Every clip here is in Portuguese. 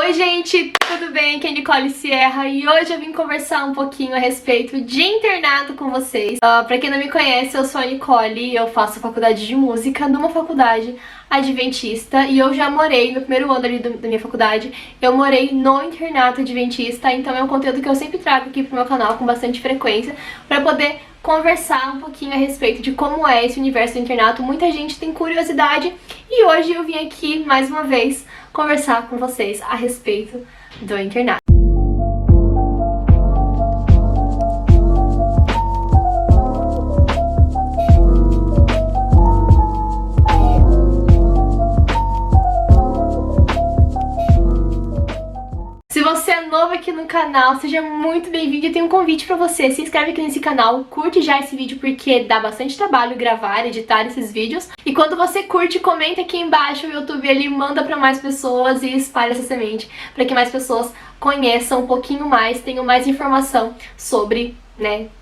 Oi gente, tudo bem? Aqui é Nicole Sierra e hoje eu vim conversar um pouquinho a respeito de internato com vocês. Pra quem não me conhece, eu sou a Nicole e eu faço faculdade de música numa faculdade adventista e eu já morei, no primeiro ano ali da minha faculdade, eu morei no internato adventista, então é um conteúdo que eu sempre trago aqui pro meu canal com bastante frequência pra poder conversar um pouquinho a respeito de como é esse universo do internato. Muita gente tem curiosidade e hoje eu vim aqui mais uma vez conversar com vocês a respeito do internato. Se você é novo aqui no canal, seja muito bem-vindo e tenho um convite pra você. Se inscreve aqui nesse canal, curte já esse vídeo porque dá bastante trabalho gravar, editar esses vídeos. E quando você curte, comenta aqui embaixo, o YouTube ele manda pra mais pessoas e espalha essa semente pra que mais pessoas conheçam um pouquinho mais, tenham mais informação sobre,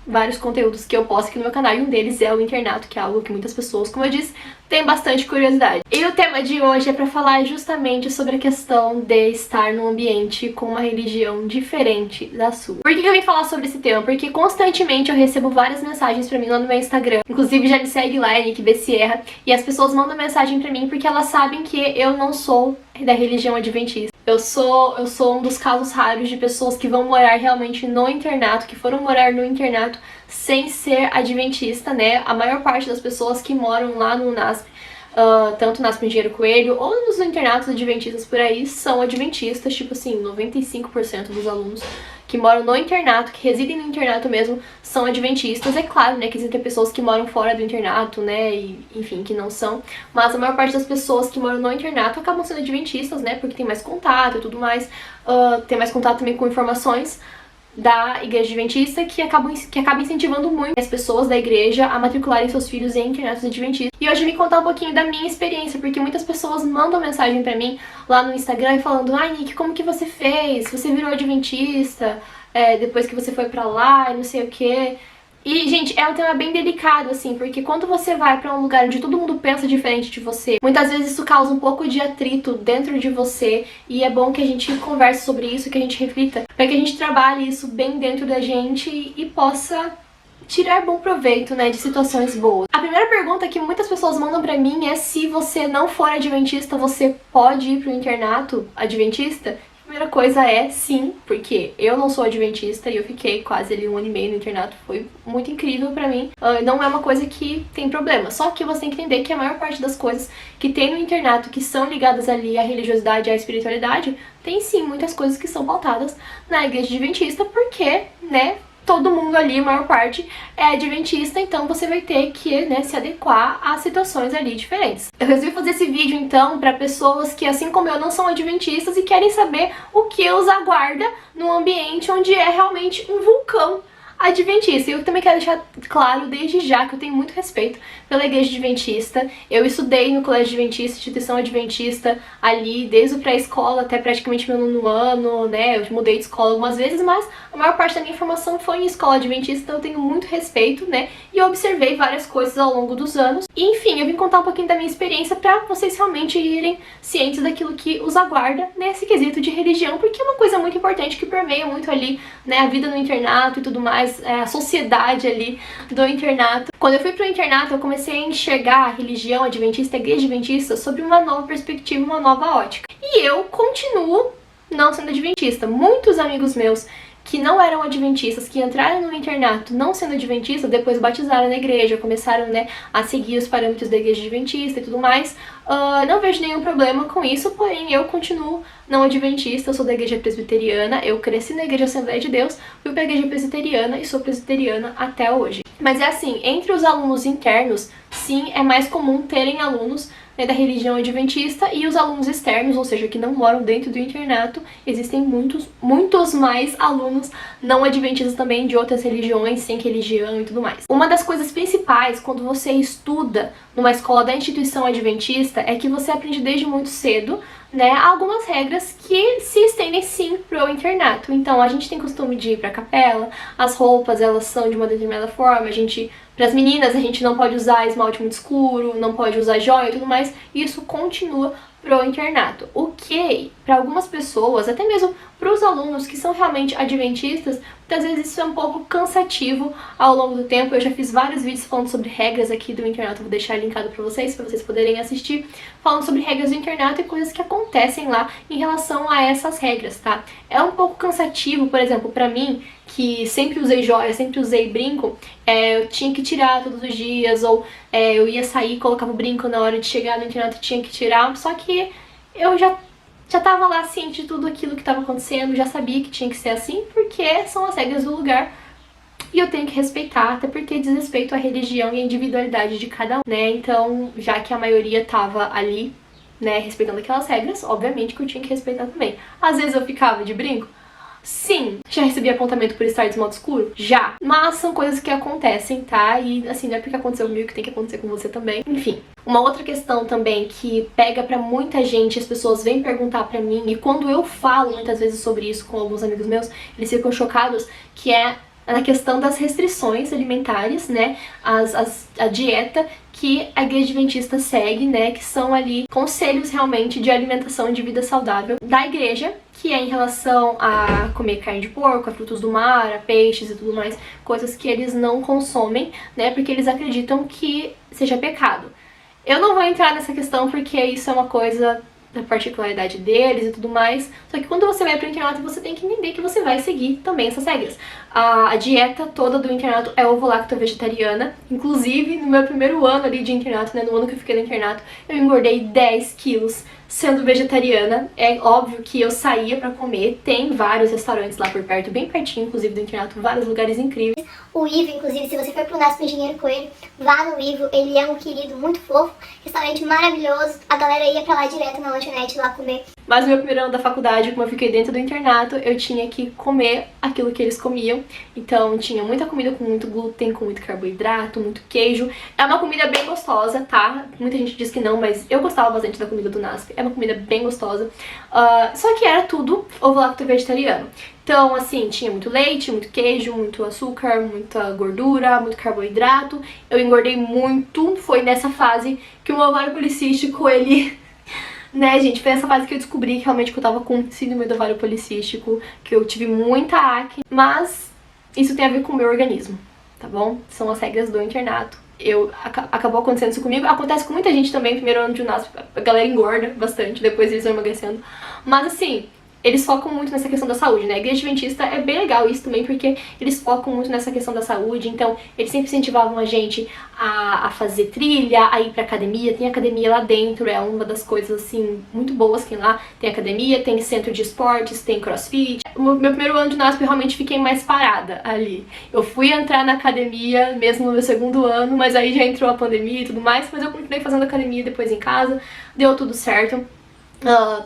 vários conteúdos que eu posto aqui no meu canal, e um deles é o internato, que é algo que muitas pessoas, como eu disse, têm bastante curiosidade. E o tema de hoje é pra falar justamente sobre a questão de estar num ambiente com uma religião diferente da sua. Por que eu vim falar sobre esse tema? Porque constantemente eu recebo várias mensagens pra mim lá no meu Instagram, inclusive já me segue lá, Nick Sierra, e as pessoas mandam mensagem pra mim porque elas sabem que eu não sou da religião adventista. Eu sou um dos casos raros de pessoas que vão morar realmente no internato, que foram morar no internato sem ser adventista, né? A maior parte das pessoas que moram lá no NASP, tanto NASP Engenheiro Coelho ou nos internatos adventistas por aí, são adventistas, tipo assim, 95% dos alunos que moram no internato, que residem no internato mesmo, são adventistas. É claro, né, que existem pessoas que moram fora do internato, né, e enfim, que não são, mas a maior parte das pessoas que moram no internato acabam sendo adventistas, né, porque tem mais contato e tudo mais, tem mais contato também com informações da igreja adventista, que acaba incentivando muito as pessoas da igreja a matricularem seus filhos em internatos adventistas. E hoje eu vim contar um pouquinho da minha experiência, porque muitas pessoas mandam mensagem pra mim lá no Instagram falando: ai, Nick, como que você fez? Você virou adventista depois que você foi pra lá e não sei o que. E, gente, é um tema bem delicado, assim, porque quando você vai pra um lugar onde todo mundo pensa diferente de você, muitas vezes isso causa um pouco de atrito dentro de você, e é bom que a gente converse sobre isso, que a gente reflita, pra que a gente trabalhe isso bem dentro da gente e possa tirar bom proveito, né, de situações boas. A primeira pergunta que muitas pessoas mandam pra mim é se você não for adventista, você pode ir pro internato adventista? A primeira coisa é sim, porque eu não sou adventista e eu fiquei quase ali 1 ano e meio no internato, foi muito incrível pra mim. Não é uma coisa que tem problema, só que você tem que entender que a maior parte das coisas que tem no internato, que são ligadas ali à religiosidade, à espiritualidade, tem sim muitas coisas que são pautadas na igreja adventista, porque, né, todo mundo ali, a maior parte, é adventista, então você vai ter que, né, se adequar a situações ali diferentes. Eu resolvi fazer esse vídeo, então, para pessoas que, assim como eu, não são adventistas e querem saber o que os aguarda num ambiente onde é realmente um vulcão adventista. E eu também quero deixar claro desde já que eu tenho muito respeito pela igreja adventista. Eu estudei no colégio adventista, instituição adventista ali, desde o pré-escola até praticamente meu 9º ano, né? Eu mudei de escola algumas vezes, mas a maior parte da minha formação foi em escola adventista, então eu tenho muito respeito, né? E eu observei várias coisas ao longo dos anos. E, enfim, eu vim contar um pouquinho da minha experiência pra vocês realmente irem cientes daquilo que os aguarda nesse quesito de religião, porque é uma coisa muito importante que permeia muito ali, né, a vida no internato e tudo mais, a sociedade ali do internato. Quando eu fui pro internato, eu comecei a enxergar a religião adventista, a igreja adventista, sob uma nova perspectiva, uma nova ótica. E eu continuo não sendo adventista. Muitos amigos meus que não eram adventistas, que entraram no internato não sendo adventistas, depois batizaram na igreja, começaram, né, a seguir os parâmetros da igreja adventista e tudo mais. Não vejo nenhum problema com isso, porém eu continuo não adventista, eu sou da igreja presbiteriana, eu cresci na igreja Assembleia de Deus, fui pra igreja presbiteriana e sou presbiteriana até hoje. Mas é assim, entre os alunos internos, sim, é mais comum terem alunos, né, da religião adventista, e os alunos externos, ou seja, que não moram dentro do internato, existem muitos mais alunos não adventistas também de outras religiões, sem religião e tudo mais. Uma das coisas principais quando você estuda numa escola da instituição adventista é que você aprende desde muito cedo, né, algumas regras que se estendem sim pro internato. Então a gente tem costume de ir pra capela, as roupas elas são de uma determinada forma, para as meninas a gente não pode usar esmalte muito escuro, não pode usar joia e tudo mais, e isso continua pro internato. O que, para algumas pessoas, até mesmo para os alunos que são realmente adventistas, muitas vezes isso é um pouco cansativo ao longo do tempo. Eu já fiz vários vídeos falando sobre regras aqui do internato, vou deixar linkado para vocês poderem assistir, falando sobre regras do internato e coisas que acontecem lá em relação a essas regras, tá? É um pouco cansativo, por exemplo, para mim, que sempre usei joia, sempre usei brinco, eu tinha que tirar todos os dias, ou eu ia sair, colocava o brinco na hora de chegar no internato, tinha que tirar, só que eu já tava lá ciente de tudo aquilo que estava acontecendo, já sabia que tinha que ser assim, porque são as regras do lugar e eu tenho que respeitar, até porque diz respeito à religião e à individualidade de cada um, né? Então, já que a maioria tava ali, né, respeitando aquelas regras, obviamente que eu tinha que respeitar também. Às vezes eu ficava de brinco? Sim. Já recebi apontamento por estar de modo escuro? Já. Mas são coisas que acontecem, tá? E assim, não é porque aconteceu comigo que tem que acontecer com você também. Enfim. Uma outra questão também que pega pra muita gente, as pessoas vêm perguntar pra mim, e quando eu falo muitas vezes sobre isso com alguns amigos meus, eles ficam chocados, que é na questão das restrições alimentares, né, a dieta que a Igreja Adventista segue, né, que são ali conselhos realmente de alimentação e de vida saudável da igreja, que é em relação a comer carne de porco, a frutos do mar, a peixes e tudo mais, coisas que eles não consomem, né, porque eles acreditam que seja pecado. Eu não vou entrar nessa questão porque isso é uma coisa da particularidade deles e tudo mais, só que quando você vai pro internato você tem que entender que você vai seguir também essas regras. A dieta toda do internato é ovo-lacto-vegetariana, inclusive no meu primeiro ano ali de internato, né, no ano que eu fiquei no internato, eu engordei 10 quilos sendo vegetariana. É óbvio que eu saía pra comer, tem vários restaurantes lá por perto, bem pertinho inclusive do internato, vários lugares incríveis. O Ivo, inclusive, se você for pro NASP Engenheiro Coelho, vá no Ivo, ele é um querido, muito fofo, restaurante maravilhoso, a galera ia pra lá direto na lanchonete lá comer. Mas no meu primeiro ano da faculdade, como eu fiquei dentro do internato, eu tinha que comer aquilo que eles comiam. Então tinha muita comida com muito glúten, com muito carboidrato, muito queijo. É uma comida bem gostosa, tá? Muita gente diz que não, mas eu gostava bastante da comida do NASP. É uma comida bem gostosa. Só que era tudo ovo-lacto-vegetariano. Então, assim, tinha muito leite, muito queijo, muito açúcar, muita gordura, muito carboidrato. Eu engordei muito. Foi nessa fase que o meu ovário policístico, ele... Né, gente, foi nessa fase que eu descobri que realmente que eu tava com síndrome do ovário policístico, que eu tive muita acne, mas isso tem a ver com o meu organismo, tá bom? São as regras do internato. Acabou acontecendo isso comigo, acontece com muita gente também, primeiro ano de NASP, a galera engorda bastante, depois eles vão emagrecendo, mas assim... Eles focam muito nessa questão da saúde, né? A Igreja Adventista é bem legal isso também, porque eles focam muito nessa questão da saúde, então eles sempre incentivavam a gente a fazer trilha, a ir pra academia, tem academia lá dentro, é uma das coisas, assim, muito boas que tem lá. Tem academia, tem centro de esportes, tem crossfit. No meu primeiro ano de NASP eu realmente fiquei mais parada ali. Eu fui entrar na academia mesmo no meu segundo ano, mas aí já entrou a pandemia e tudo mais, mas eu continuei fazendo academia depois em casa, deu tudo certo.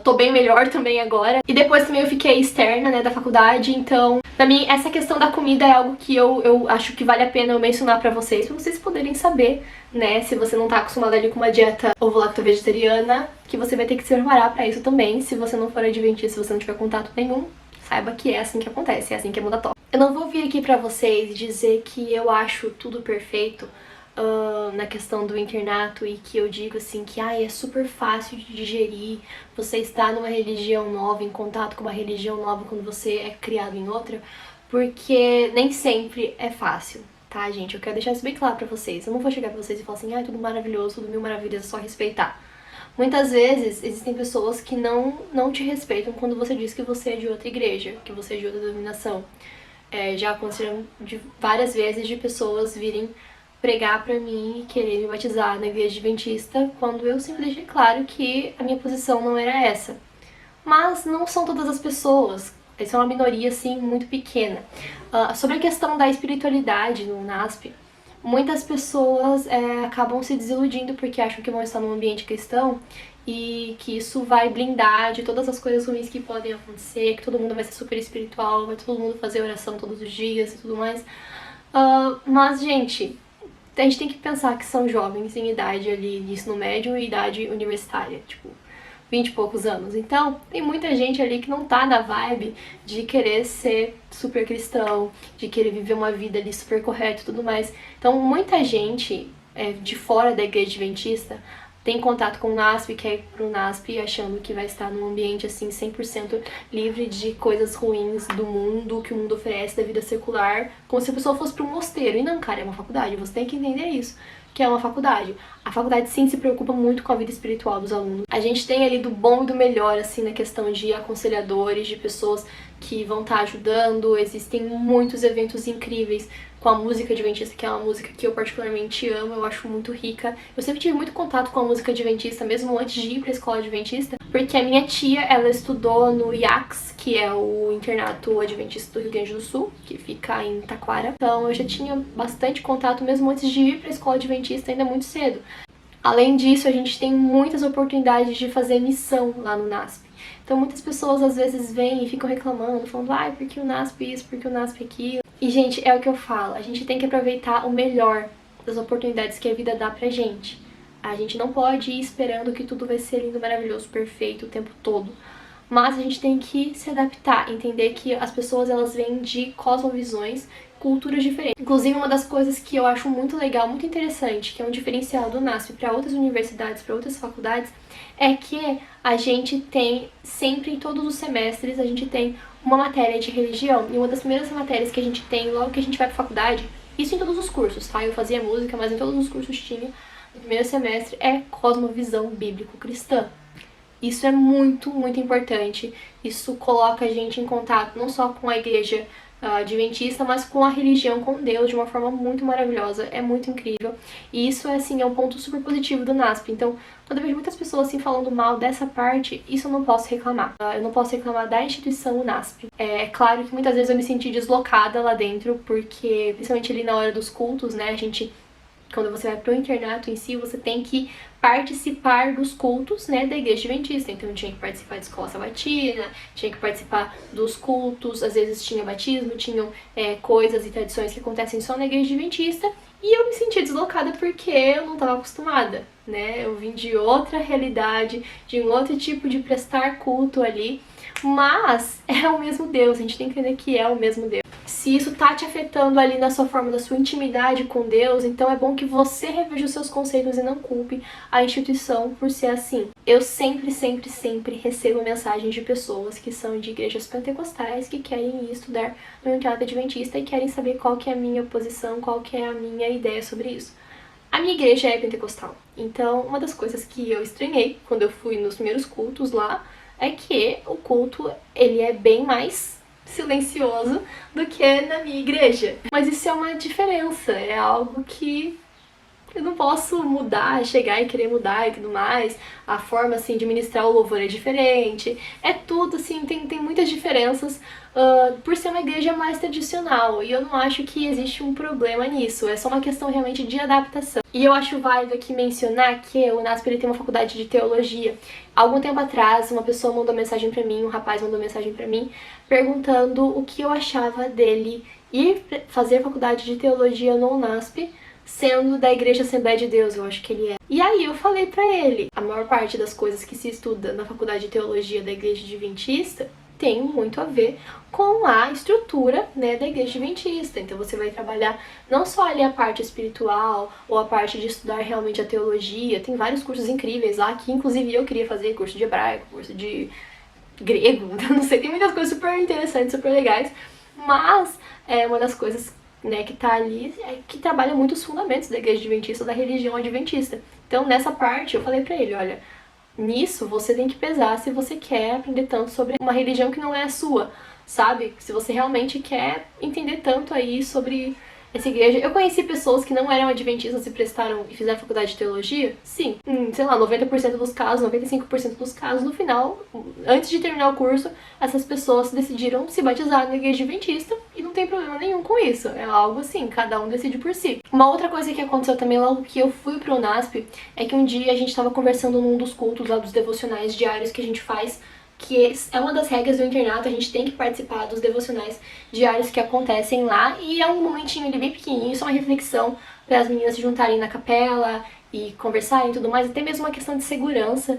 Tô bem melhor também agora. E depois também eu fiquei externa, né, da faculdade, então pra mim essa questão da comida é algo que eu acho que vale a pena eu mencionar pra vocês poderem saber, né, se você não tá acostumado ali com uma dieta ovo-lacto-vegetariana, que você vai ter que se preparar pra isso também. Se você não for adventista, se você não tiver contato nenhum, saiba que é assim que acontece, é assim que é muda top. Eu não vou vir aqui pra vocês dizer que eu acho tudo perfeito na questão do internato e que eu digo assim que é super fácil de digerir você estar numa religião nova, em contato com uma religião nova quando você é criado em outra, porque nem sempre é fácil, tá, gente? Eu quero deixar isso bem claro pra vocês. Eu não vou chegar pra vocês e falar assim, tudo maravilhoso, tudo mil maravilhas, é só respeitar. Muitas vezes existem pessoas que não te respeitam quando você diz que você é de outra igreja, que você é de outra denominação. Já aconteceram várias vezes de pessoas virem pregar pra mim e querer me batizar na Igreja Adventista, quando eu sempre deixei claro que a minha posição não era essa. Mas não são todas as pessoas, essa é uma minoria, assim, muito pequena. Sobre a questão da espiritualidade no NASP, muitas pessoas acabam se desiludindo porque acham que vão estar num ambiente cristão e que isso vai blindar de todas as coisas ruins que podem acontecer, que todo mundo vai ser super espiritual, vai todo mundo fazer oração todos os dias e tudo mais. Mas, gente... A gente tem que pensar que são jovens em idade ali de ensino médio e idade universitária, tipo, 20 e poucos anos. Então, tem muita gente ali que não tá na vibe de querer ser super cristão, de querer viver uma vida ali super correta e tudo mais. Então, muita gente de fora da Igreja Adventista tem contato com o NASP, quer ir pro NASP achando que vai estar num ambiente assim 100% livre de coisas ruins do mundo, que o mundo oferece, da vida secular, como se a pessoa fosse para um mosteiro. E não, cara, é uma faculdade, você tem que entender isso, que é uma faculdade. A faculdade sim se preocupa muito com a vida espiritual dos alunos. A gente tem ali do bom e do melhor, assim, na questão de aconselhadores, de pessoas que vão estar ajudando. Existem muitos eventos incríveis com a música adventista, que é uma música que eu particularmente amo, eu acho muito rica. Eu sempre tive muito contato com a música adventista, mesmo antes de ir pra escola adventista, porque a minha tia, ela estudou no IACS, que é o Internato Adventista do Rio Grande do Sul, que fica em Taquara. Então eu já tinha bastante contato mesmo antes de ir pra escola adventista, ainda muito cedo. Além disso, a gente tem muitas oportunidades de fazer missão lá no NASP. Então muitas pessoas às vezes vêm e ficam reclamando, falando, ai, por que o NASP isso, por que o NASP aquilo? E, gente, é o que eu falo, a gente tem que aproveitar o melhor das oportunidades que a vida dá pra gente. A gente não pode ir esperando que tudo vai ser lindo, maravilhoso, perfeito o tempo todo. Mas a gente tem que se adaptar, entender que as pessoas, elas vêm de cosmovisões, culturas diferentes. Inclusive, uma das coisas que eu acho muito legal, muito interessante, que é um diferencial do NASP para outras universidades, para outras faculdades, é que a gente tem, sempre em todos os semestres, a gente tem uma matéria de religião. E uma das primeiras matérias que a gente tem logo que a gente vai para faculdade, isso em todos os cursos, tá? Eu fazia música, mas em todos os cursos tinha, no primeiro semestre, é cosmovisão bíblico-cristã. Isso é muito, muito importante. Isso coloca a gente em contato não só com a igreja adventista, mas com a religião, com Deus, de uma forma muito maravilhosa. É muito incrível. E isso, assim, é um ponto super positivo do NASP. Então, quando eu vejo muitas pessoas assim falando mal dessa parte, isso eu não posso reclamar. Eu não posso reclamar da instituição NASP. É claro que muitas vezes eu me senti deslocada lá dentro, porque, principalmente ali na hora dos cultos, né, quando você vai pro internato em si, você tem que participar dos cultos, né, da igreja adventista. Então eu tinha que participar de escola sabatina, tinha que participar dos cultos, às vezes tinha batismo, tinham coisas e tradições que acontecem só na igreja adventista. E eu me senti deslocada porque eu não estava acostumada, né? Eu vim de outra realidade, de um outro tipo de prestar culto ali. Mas é o mesmo Deus, a gente tem que entender que é o mesmo Deus. Se isso tá te afetando ali na sua forma, da sua intimidade com Deus, então é bom que você reveja os seus conceitos e não culpe a instituição por ser assim. Eu sempre, sempre, sempre recebo mensagens de pessoas que são de igrejas pentecostais que querem ir estudar no internato adventista e querem saber qual que é a minha posição, qual que é a minha ideia sobre isso. A minha igreja é pentecostal, então uma das coisas que eu estranhei quando eu fui nos primeiros cultos lá é que o culto, ele é bem mais silencioso do que na minha igreja. Mas isso é uma diferença, é algo que eu não posso mudar, chegar e querer mudar e tudo mais. A forma, assim, de ministrar o louvor é diferente. É tudo, assim, tem muitas diferenças por ser uma igreja mais tradicional. E eu não acho que existe um problema nisso. É só uma questão realmente de adaptação. E eu acho válido aqui mencionar que o NASP ele tem uma faculdade de teologia. Algum tempo atrás, uma pessoa mandou mensagem pra mim, um rapaz mandou mensagem pra mim, perguntando o que eu achava dele ir fazer faculdade de teologia no NASP, sendo da Igreja Assembleia de Deus, eu acho que ele é. E aí eu falei pra ele, a maior parte das coisas que se estuda na faculdade de teologia da Igreja Adventista tem muito a ver com a estrutura, né, da Igreja Adventista. Então você vai trabalhar não só ali a parte espiritual ou a parte de estudar realmente a teologia, tem vários cursos incríveis lá, que inclusive eu queria fazer, curso de hebraico, curso de grego, não sei, tem muitas coisas super interessantes, super legais, mas uma das coisas, né, que tá ali é que trabalha muito os fundamentos da Igreja Adventista, da religião adventista. Então nessa parte eu falei pra ele, olha, nisso você tem que pesar se você quer aprender tanto sobre uma religião que não é a sua, sabe? Se você realmente quer entender tanto aí sobre essa igreja. Eu conheci pessoas que não eram adventistas e prestaram e fizeram faculdade de teologia. Sim, sei lá, 90% dos casos, 95% dos casos, no final, antes de terminar o curso, essas pessoas decidiram se batizar na igreja adventista e não tem problema nenhum com isso. É algo assim, cada um decide por si. Uma outra coisa que aconteceu também logo que eu fui pro NASP é que um dia a gente tava conversando num dos cultos lá dos devocionais diários que a gente faz, que é uma das regras do internato, a gente tem que participar dos devocionais diários que acontecem lá, e é um momentinho ali bem pequenininho, só uma reflexão para as meninas se juntarem na capela e conversarem e tudo mais, até mesmo uma questão de segurança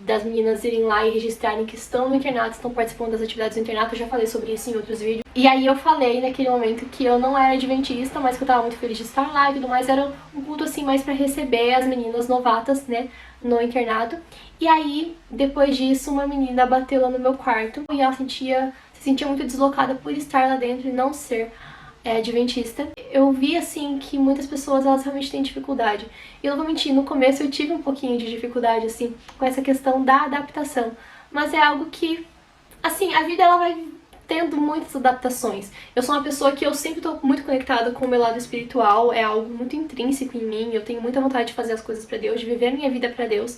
das meninas irem lá e registrarem que estão no internato, estão participando das atividades do internato. Eu já falei sobre isso em outros vídeos. E aí eu falei naquele momento que eu não era adventista, mas que eu tava muito feliz de estar lá e tudo mais. Era um culto assim mais pra receber as meninas novatas, né, no internato. E aí, depois disso, uma menina bateu lá no meu quarto e ela se sentia muito deslocada por estar lá dentro e não ser adventista. Eu vi, assim, que muitas pessoas, elas realmente têm dificuldade. E eu não vou mentir, no começo eu tive um pouquinho de dificuldade, assim, com essa questão da adaptação. Mas é algo que, assim, a vida, ela vai tendo muitas adaptações. Eu sou uma pessoa que eu sempre tô muito conectada com o meu lado espiritual, é algo muito intrínseco em mim, eu tenho muita vontade de fazer as coisas pra Deus, de viver a minha vida pra Deus.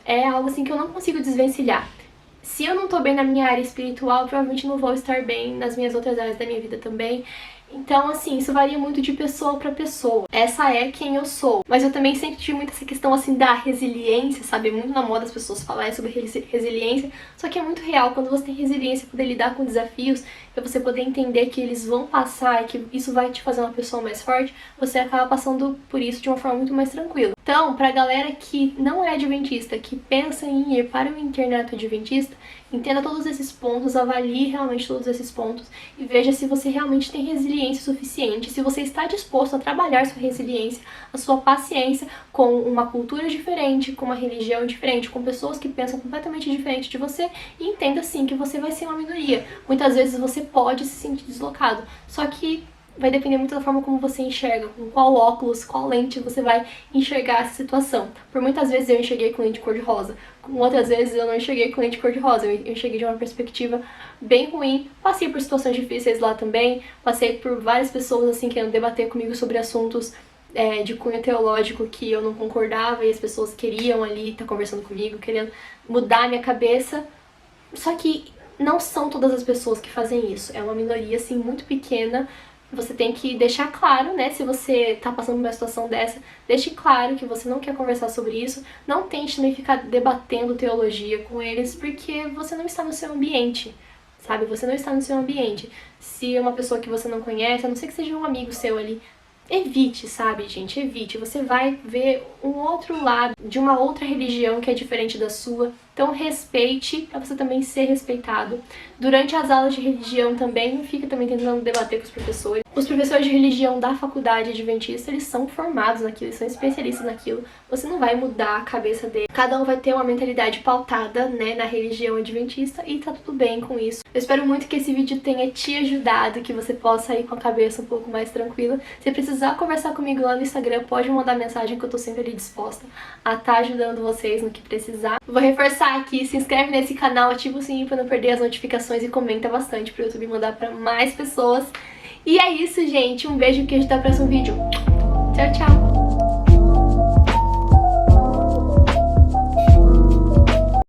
É algo, assim, que eu não consigo desvencilhar. Se eu não tô bem na minha área espiritual, provavelmente não vou estar bem nas minhas outras áreas da minha vida também. Então, assim, isso varia muito de pessoa pra pessoa. Essa é quem eu sou. Mas eu também sempre tive muito essa questão, assim, da resiliência, sabe? Muito na moda as pessoas falarem sobre resiliência. Só que é muito real. Quando você tem resiliência, poder lidar com desafios, pra você poder entender que eles vão passar e que isso vai te fazer uma pessoa mais forte, você acaba passando por isso de uma forma muito mais tranquila. Então, pra galera que não é adventista, que pensa em ir para o internato adventista, entenda todos esses pontos, avalie realmente todos esses pontos e veja se você realmente tem resiliência suficiente, se você está disposto a trabalhar sua resiliência, a sua paciência com uma cultura diferente, com uma religião diferente, com pessoas que pensam completamente diferente de você, e entenda sim que você vai ser uma minoria. Muitas vezes você pode se sentir deslocado, só que vai depender muito da forma como você enxerga, com qual óculos, qual lente você vai enxergar essa situação. Por muitas vezes eu enxerguei com lente cor-de-rosa, com outras vezes eu não enxerguei com lente cor-de-rosa, eu enxerguei de uma perspectiva bem ruim. Passei por situações difíceis lá também, passei por várias pessoas assim querendo debater comigo sobre assuntos de cunho teológico que eu não concordava e as pessoas queriam ali estar conversando comigo, querendo mudar a minha cabeça. Só que não são todas as pessoas que fazem isso, é uma minoria assim muito pequena. Você tem que deixar claro, né, se você tá passando por uma situação dessa, deixe claro que você não quer conversar sobre isso, não tente também ficar debatendo teologia com eles, porque você não está no seu ambiente, sabe? Você não está no seu ambiente. Se é uma pessoa que você não conhece, a não ser que seja um amigo seu ali, evite, sabe, gente? Evite. Você vai ver um outro lado de uma outra religião que é diferente da sua. Então respeite, pra você também ser respeitado. Durante as aulas de religião também, não fica também tentando debater com os professores. Os professores de religião da faculdade adventista, eles são formados naquilo, eles são especialistas naquilo. Você não vai mudar a cabeça deles. Cada um vai ter uma mentalidade pautada, né, na religião adventista, e tá tudo bem com isso. Eu espero muito que esse vídeo tenha te ajudado, que você possa ir com a cabeça um pouco mais tranquila. Se precisar conversar comigo lá no Instagram, pode me mandar mensagem que eu tô sempre ali disposta a estar ajudando vocês no que precisar. Vou reforçar aqui, se inscreve nesse canal, ativa o sininho pra não perder as notificações e comenta bastante pro YouTube mandar pra mais pessoas. E é isso, gente. Um beijo e queijo até o próximo vídeo. Tchau, tchau!